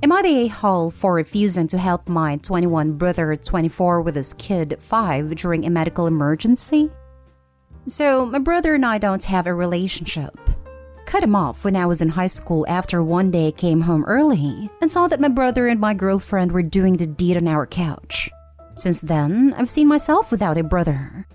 Am I the a-hole for refusing to help my 21 brother 24 with his kid 5 during a medical emergency? So, my brother and I don't have a relationship. Cut him off when I was in high school after one day I came home early and saw that my brother and my girlfriend were doing the deed on our couch. Since then, I've seen myself without a brother.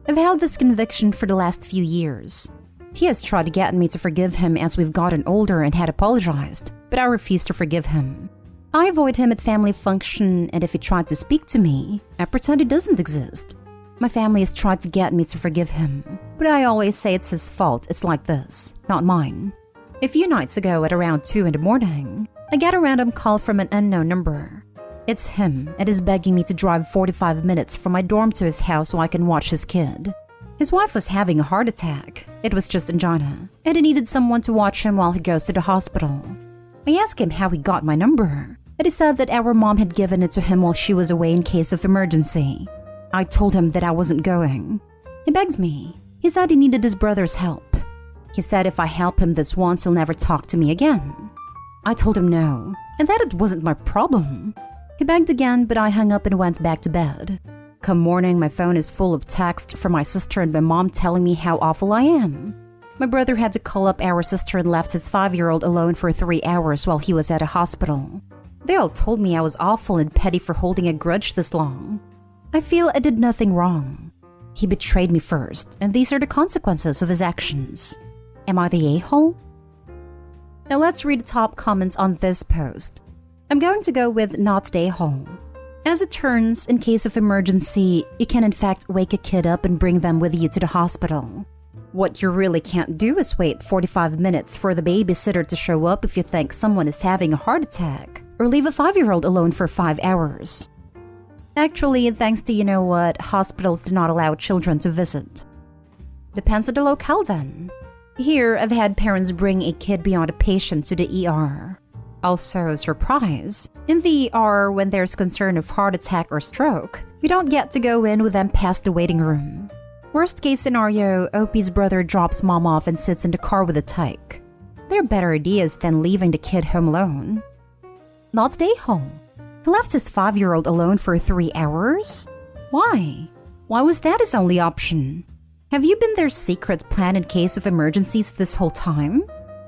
I've held this conviction for the last few years. He has tried to get me to forgive him as we've gotten older and had apologized, but I refuse to forgive him. I avoid him at family function, and if he tried to speak to me, I pretend he doesn't exist. My family has tried to get me to forgive him, but I always say it's his fault it's like this, not mine. A few nights ago at around 2 in the morning, I get a random call from an unknown number. It's him, and is begging me to drive 45 minutes from my dorm to his house so I can watch his kid. His wife was having a heart attack. It was just angina, and he needed someone to watch him while he goes to the hospital. I asked him how he got my number, and he said that our mom had given it to him while she was away in case of emergency. I told him that I wasn't going. He begged me. He said he needed his brother's help. He said if I help him this once, he'll never talk to me again. I told him no, and that it wasn't my problem. He begged again, but I hung up and went back to bed. Come morning, my phone is full of texts from my sister and my mom telling me how awful I am. My brother had to call up our sister and left his 5-year-old alone for 3 hours while he was at a hospital. They all told me I was awful and petty for holding a grudge this long. I feel I did nothing wrong. He betrayed me first, and these are the consequences of his actions. Am I the a-hole? Now let's read the top comments on this post. I'm going to go with not the a-hole. As it turns, in case of emergency, you can in fact wake a kid up and bring them with you to the hospital. What you really can't do is wait 45 minutes for the babysitter to show up if you think someone is having a heart attack, or leave a 5-year-old alone for 5 hours. Actually, thanks to you-know-what, hospitals do not allow children to visit. Depends on the locale then. Here, I've had parents bring a kid beyond a patient to the ER. Also, surprise, in the ER when there's concern of heart attack or stroke, you don't get to go in with them past the waiting room. Worst case scenario, OP's brother drops mom off and sits in the car with a tyke. There are better ideas than leaving the kid home alone. Not stay home. He left his 5-year-old alone for 3 hours? Why? Why was that his only option? Have you been their secret plan in case of emergencies this whole time?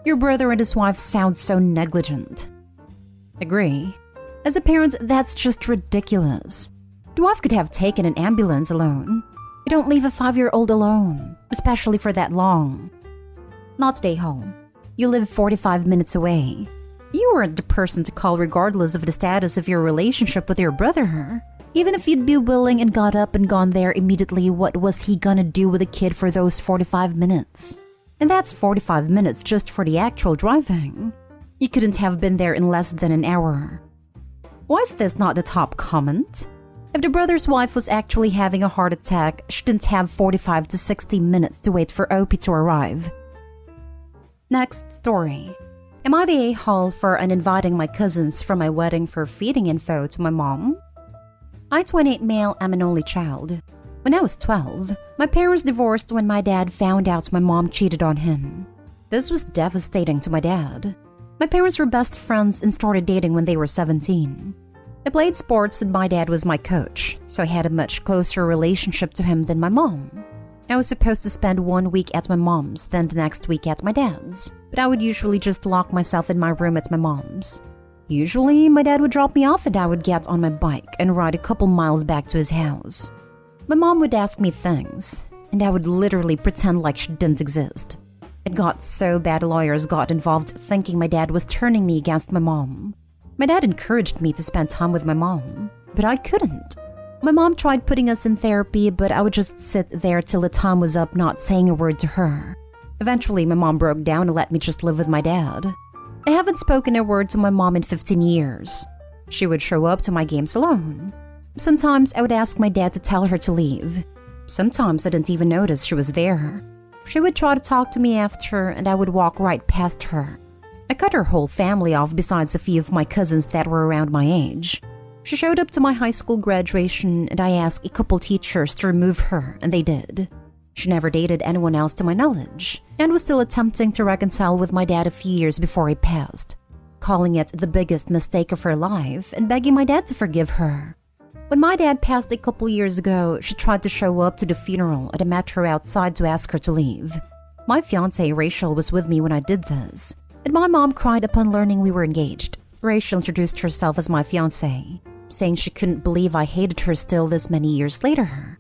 Your brother and his wife sound so negligent. Agree. As a parent, that's just ridiculous. The wife could have taken an ambulance alone. You don't leave a 5-year-old alone, especially for that long. Not stay home. You live 45 minutes away. You weren't the person to call regardless of the status of your relationship with your brother. Even if you'd be willing and got up and gone there immediately, what was he gonna do with a kid for those 45 minutes? And that's 45 minutes just for the actual driving. You couldn't have been there in less than an hour. Why is this not the top comment? If the brother's wife was actually having a heart attack, she didn't have 45 to 60 minutes to wait for OP to arrive. Next story. Am I the a-hole for uninviting my cousins from my wedding for feeding info to my mom? I, 28 male, am an only child. When I was 12, my parents divorced when my dad found out my mom cheated on him. This was devastating to my dad. My parents were best friends and started dating when they were 17. I played sports and my dad was my coach, so I had a much closer relationship to him than my mom. I was supposed to spend 1 week at my mom's, then the next week at my dad's, but I would usually just lock myself in my room at my mom's. Usually, my dad would drop me off and I would get on my bike and ride a couple miles back to his house. My mom would ask me things, and I would literally pretend like she didn't exist. It got so bad lawyers got involved thinking my dad was turning me against my mom. My dad encouraged me to spend time with my mom, but I couldn't. My mom tried putting us in therapy, but I would just sit there till the time was up not saying a word to her. Eventually, my mom broke down and let me just live with my dad. I haven't spoken a word to my mom in 15 years. She would show up to my games alone. Sometimes I would ask my dad to tell her to leave. Sometimes I didn't even notice she was there. She would try to talk to me after, and I would walk right past her. I cut her whole family off besides a few of my cousins that were around my age. She showed up to my high school graduation, and I asked a couple teachers to remove her, and they did. She never dated anyone else to my knowledge, and was still attempting to reconcile with my dad a few years before he passed. calling it the biggest mistake of her life and begging my dad to forgive her. When my dad passed a couple years ago, she tried to show up to the funeral at a metro outside to ask her to leave. My fiancé, Rachel, was with me when I did this, and my mom cried upon learning we were engaged. Rachel introduced herself as my fiancé, saying she couldn't believe I hated her still this many years later.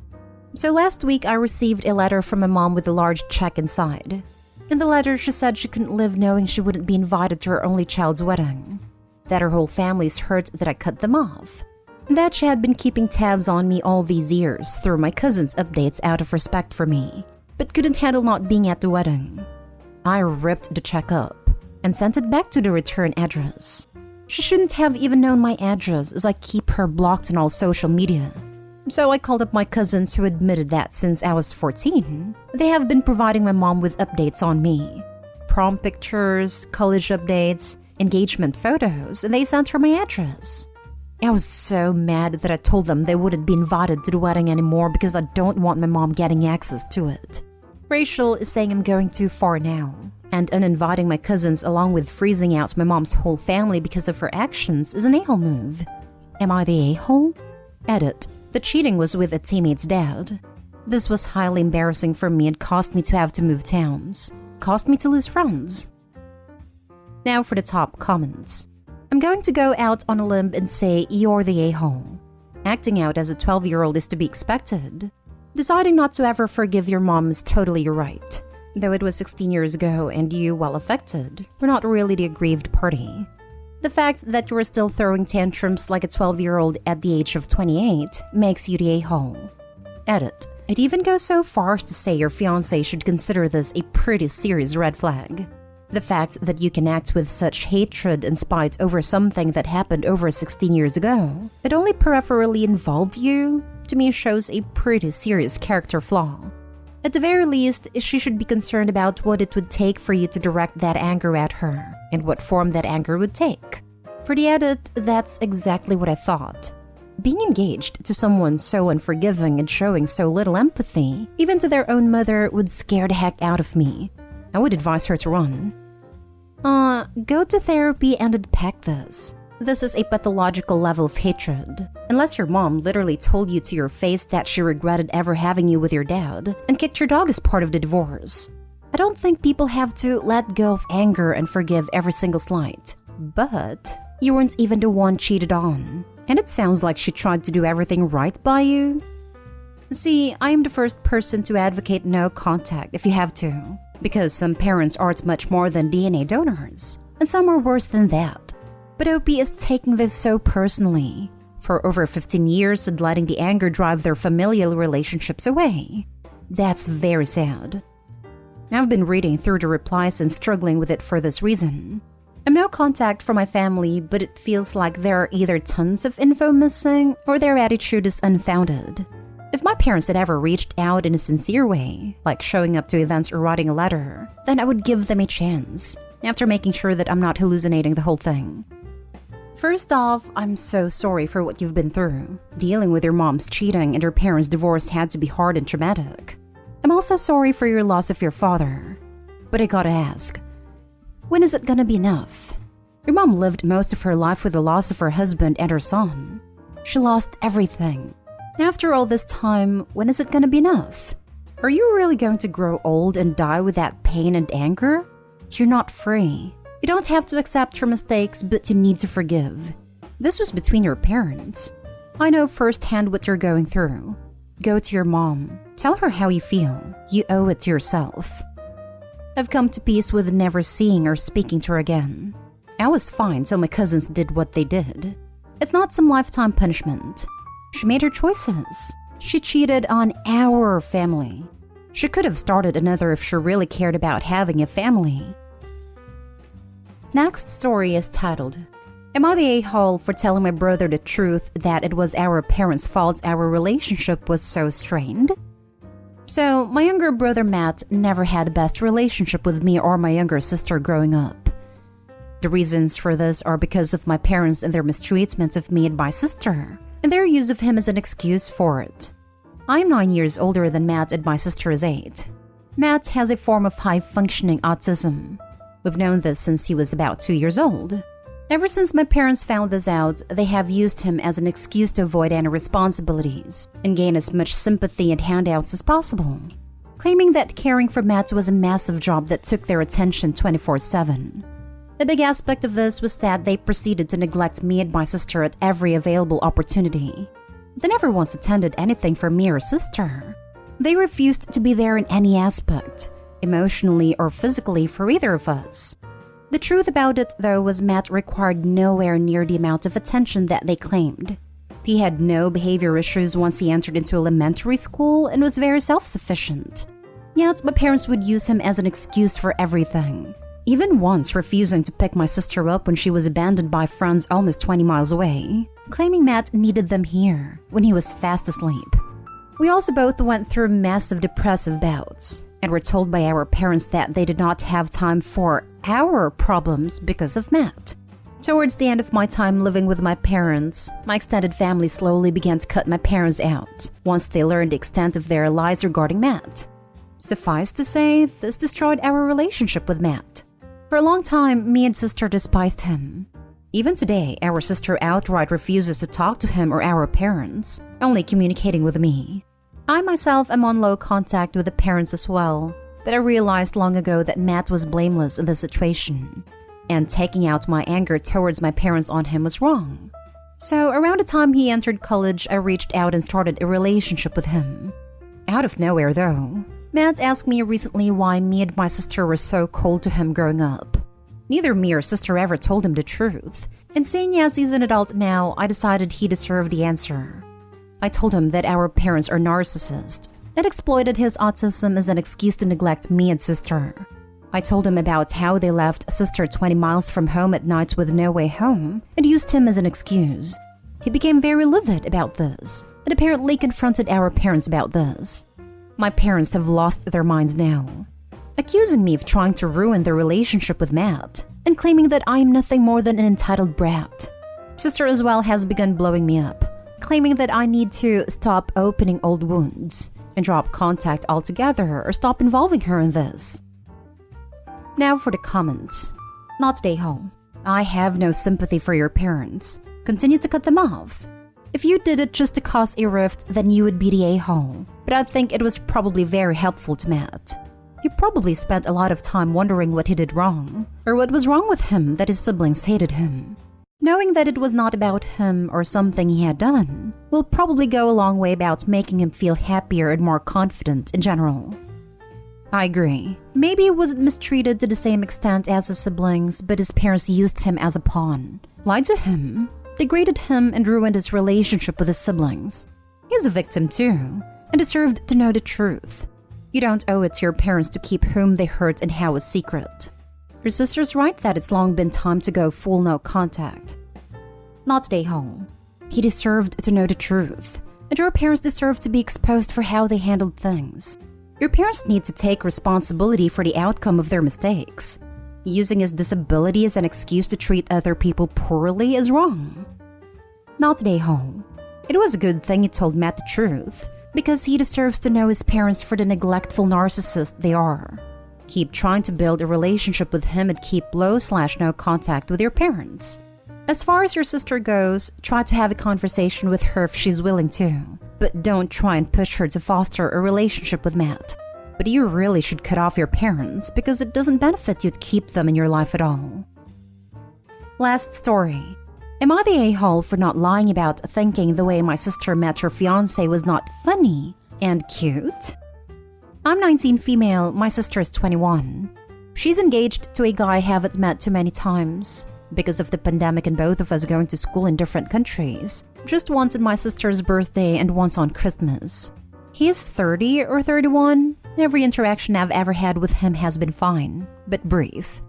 So last week, I received a letter from my mom with a large check inside. In the letter, she said she couldn't live knowing she wouldn't be invited to her only child's wedding, that her whole family's hurt that I cut them off, and that she had been keeping tabs on me all these years through my cousin's updates out of respect for me, but couldn't handle not being at the wedding. I ripped the check up and sent it back to the return address. She shouldn't have even known my address, as I keep her blocked on all social media. So I called up my cousins, who admitted that since I was 14, they have been providing my mom with updates on me. Prom pictures, college updates, engagement photos, and they sent her my address. I was so mad that I told them they wouldn't be invited to the wedding anymore because I don't want my mom getting access to it. Rachel is saying I'm going too far now, and uninviting my cousins along with freezing out my mom's whole family because of her actions is an a-hole move. Am I the a-hole? Edit. The cheating was with a teammate's dad. This was highly embarrassing for me and cost me to have to move towns. Cost me to lose friends. Now for the top comments. I'm going to go out on a limb and say you're the a-hole. Acting out as a 12-year-old is to be expected. Deciding not to ever forgive your mom is totally your right. Though it was 16 years ago and you, while affected, were not really the aggrieved party. The fact that you were still throwing tantrums like a 12-year-old at the age of 28 makes you the a-hole. Edit. I'd even go so far as to say your fiancé should consider this a pretty serious red flag. The fact that you can act with such hatred and spite over something that happened over 16 years ago, it only peripherally involved you, to me shows a pretty serious character flaw. At the very least, she should be concerned about what it would take for you to direct that anger at her, and what form that anger would take. For the edit, that's exactly what I thought. Being engaged to someone so unforgiving and showing so little empathy, even to their own mother, would scare the heck out of me. I would advise her to run. Go to therapy and unpack this. This is a pathological level of hatred. Unless your mom literally told you to your face that she regretted ever having you with your dad and kicked your dog as part of the divorce. I don't think people have to let go of anger and forgive every single slight. But you weren't even the one cheated on. And it sounds like she tried to do everything right by you. See, I am the first person to advocate no contact if you have to. Because some parents aren't much more than DNA donors. And some are worse than that. But OP is taking this so personally, for over 15 years and letting the anger drive their familial relationships away. That's very sad. I've been reading through the replies and struggling with it for this reason. I'm no contact from my family, but it feels like there are either tons of info missing or their attitude is unfounded. If my parents had ever reached out in a sincere way, like showing up to events or writing a letter, then I would give them a chance, after making sure that I'm not hallucinating the whole thing. First off, I'm so sorry for what you've been through. Dealing with your mom's cheating and your parents' divorce had to be hard and traumatic. I'm also sorry for your loss of your father. But I gotta ask, when is it gonna be enough? Your mom lived most of her life with the loss of her husband and her son. She lost everything. After all this time, when is it gonna be enough? Are you really going to grow old and die with that pain and anger? You're not free. You don't have to accept your mistakes, but you need to forgive. This was between your parents. I know firsthand what you're going through. Go to your mom. Tell her how you feel. You owe it to yourself. I've come to peace with never seeing or speaking to her again. I was fine till my cousins did what they did. It's not some lifetime punishment. She made her choices. She cheated on our family. She could have started another if she really cared about having a family. Next story is titled, Am I the a-hole for telling my brother the truth that it was our parents' fault our relationship was so strained? So, my younger brother Matt never had the best relationship with me or my younger sister growing up. The reasons for this are because of my parents and their mistreatment of me and my sister, and their use of him as an excuse for it. I'm 9 years older than Matt and my sister is 8. Matt has a form of high-functioning autism. We've known this since he was about 2 years old. Ever since my parents found this out, they have used him as an excuse to avoid any responsibilities and gain as much sympathy and handouts as possible, claiming that caring for Matt was a massive job that took their attention 24/7. A big aspect of this was that they proceeded to neglect me and my sister at every available opportunity. They never once attended anything for me or sister. They refused to be there in any aspect, emotionally or physically, for either of us. The truth about it, though, was Matt required nowhere near the amount of attention that they claimed. He had no behavior issues once he entered into elementary school and was very self-sufficient. Yet, my parents would use him as an excuse for everything, even once refusing to pick my sister up when she was abandoned by friends almost 20 miles away, claiming Matt needed them here when he was fast asleep. We also both went through massive depressive bouts and were told by our parents that they did not have time for our problems because of Matt. Towards the end of my time living with my parents, my extended family slowly began to cut my parents out once they learned the extent of their lies regarding Matt. Suffice to say, this destroyed our relationship with Matt. For a long time, me and sister despised him. Even today, our sister outright refuses to talk to him or our parents, only communicating with me. I myself am on low contact with the parents as well, but I realized long ago that Matt was blameless in the situation, and taking out my anger towards my parents on him was wrong. So around the time he entered college, I reached out and started a relationship with him. Out of nowhere though, Matt asked me recently why me and my sister were so cold to him growing up. Neither me or sister ever told him the truth, and seeing as he's an adult now, I decided he deserved the answer. I told him that our parents are narcissists and exploited his autism as an excuse to neglect me and sister. I told him about how they left sister 20 miles from home at night with no way home and used him as an excuse. He became very livid about this and apparently confronted our parents about this. My parents have lost their minds now, accusing me of trying to ruin their relationship with Matt and claiming that I am nothing more than an entitled brat. Sister as well has begun blowing me up, claiming that I need to stop opening old wounds and drop contact altogether or stop involving her in this. Now for the comments. Not today, home. I have no sympathy for your parents. Continue to cut them off. If you did it just to cause a rift, then you would be the a-hole. But I think it was probably very helpful to Matt. You probably spent a lot of time wondering what he did wrong, or what was wrong with him that his siblings hated him. Knowing that it was not about him or something he had done will probably go a long way about making him feel happier and more confident in general. I agree. Maybe he wasn't mistreated to the same extent as his siblings, but his parents used him as a pawn, lied to him, degraded him, and ruined his relationship with his siblings. He's a victim too, and deserved to know the truth. You don't owe it to your parents to keep whom they hurt and how a secret. Your sister's right that it's long been time to go full no contact. Not stay home. He deserved to know the truth, and your parents deserve to be exposed for how they handled things. Your parents need to take responsibility for the outcome of their mistakes. Using his disability as an excuse to treat other people poorly is wrong. Not stay home. It was a good thing you told Matt the truth, because he deserves to know his parents for the neglectful narcissist they are. Keep trying to build a relationship with him and keep low/no contact with your parents. As far as your sister goes, try to have a conversation with her if she's willing to, but don't try and push her to foster a relationship with Matt. But you really should cut off your parents because it doesn't benefit you to keep them in your life at all. Last story. Am I the a-hole for not lying about thinking the way my sister met her fiancé was not funny and cute? I'm 19 female, my sister is 21. She's engaged to a guy I haven't met too many times because of the pandemic and both of us going to school in different countries. Just once on my sister's birthday and once on Christmas. He is 30 or 31. Every interaction I've ever had with him has been fine, but brief.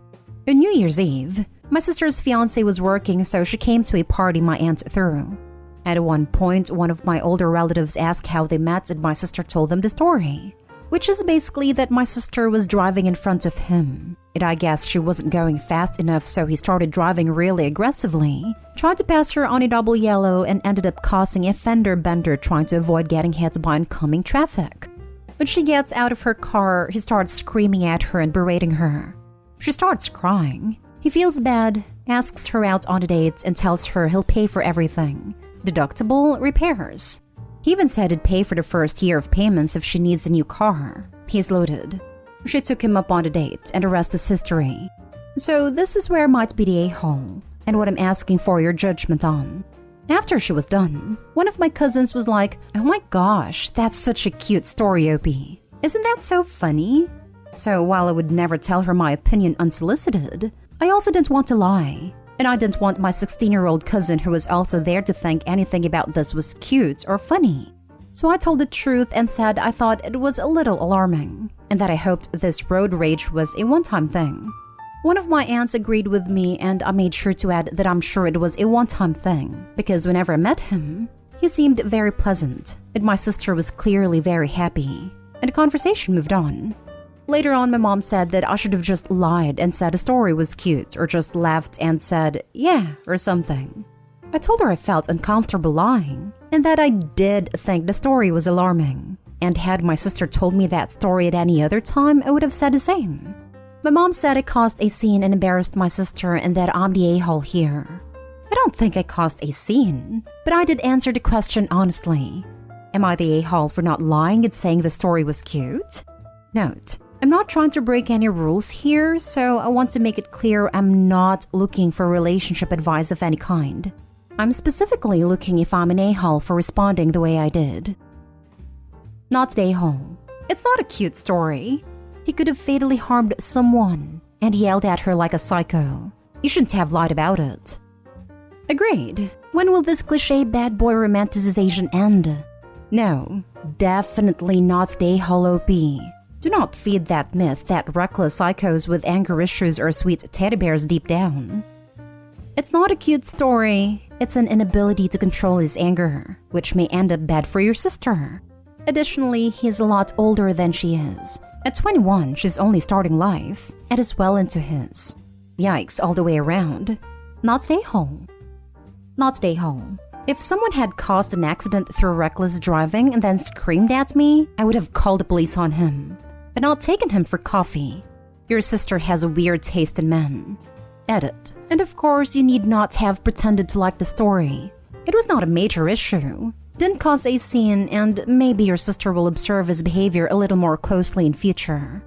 On New Year's Eve, my sister's fiancé was working, so she came to a party my aunt threw. At one point, one of my older relatives asked how they met and my sister told them the story, which is basically that my sister was driving in front of him. And I guess she wasn't going fast enough, so he started driving really aggressively, tried to pass her on a double yellow and ended up causing a fender bender trying to avoid getting hit by oncoming traffic. When she gets out of her car, he starts screaming at her and berating her. She starts crying. He feels bad, asks her out on a date and tells her he'll pay for everything. Deductible, repairs. He even said he'd pay for the first year of payments if she needs a new car. He's loaded. She took him up on a date, and the rest is history. So this is where might be the a-hole, and what I'm asking for your judgment on. After she was done, one of my cousins was like, "Oh my gosh, that's such a cute story, Opie. Isn't that so funny?" So while I would never tell her my opinion unsolicited, I also didn't want to lie. And I didn't want my 16-year-old cousin who was also there to think anything about this was cute or funny. So I told the truth and said I thought it was a little alarming, and that I hoped this road rage was a one-time thing. One of my aunts agreed with me, and I made sure to add that I'm sure it was a one-time thing, because whenever I met him, he seemed very pleasant, and my sister was clearly very happy, and the conversation moved on. Later on, my mom said that I should have just lied and said the story was cute, or just laughed and said, "yeah," or something. I told her I felt uncomfortable lying, and that I did think the story was alarming. And had my sister told me that story at any other time, I would have said the same. My mom said I caused a scene and embarrassed my sister and that I'm the a-hole here. I don't think I caused a scene, but I did answer the question honestly. Am I the a-hole for not lying and saying the story was cute? Note, I'm not trying to break any rules here, so I want to make it clear I'm not looking for relationship advice of any kind. I'm specifically looking if I'm an a-hole for responding the way I did. Not the a-hole. It's not a cute story. He could have fatally harmed someone, and he yelled at her like a psycho. You shouldn't have lied about it. Agreed. When will this cliché bad boy romanticization end? No, definitely not the a-hole OP. Do not feed that myth that reckless psychos with anger issues are sweet teddy bears deep down. It's not a cute story. It's an inability to control his anger, which may end up bad for your sister. Additionally, he's a lot older than she is. At 21, she's only starting life, and is well into his. Yikes all the way around. Not the a-hole. Not the a-hole. If someone had caused an accident through reckless driving and then screamed at me, I would have called the police on him, but not taken him for coffee. Your sister has a weird taste in men. Edit. And of course, you need not have pretended to like the story. It was not a major issue. Didn't cause a scene, and maybe your sister will observe his behavior a little more closely in future.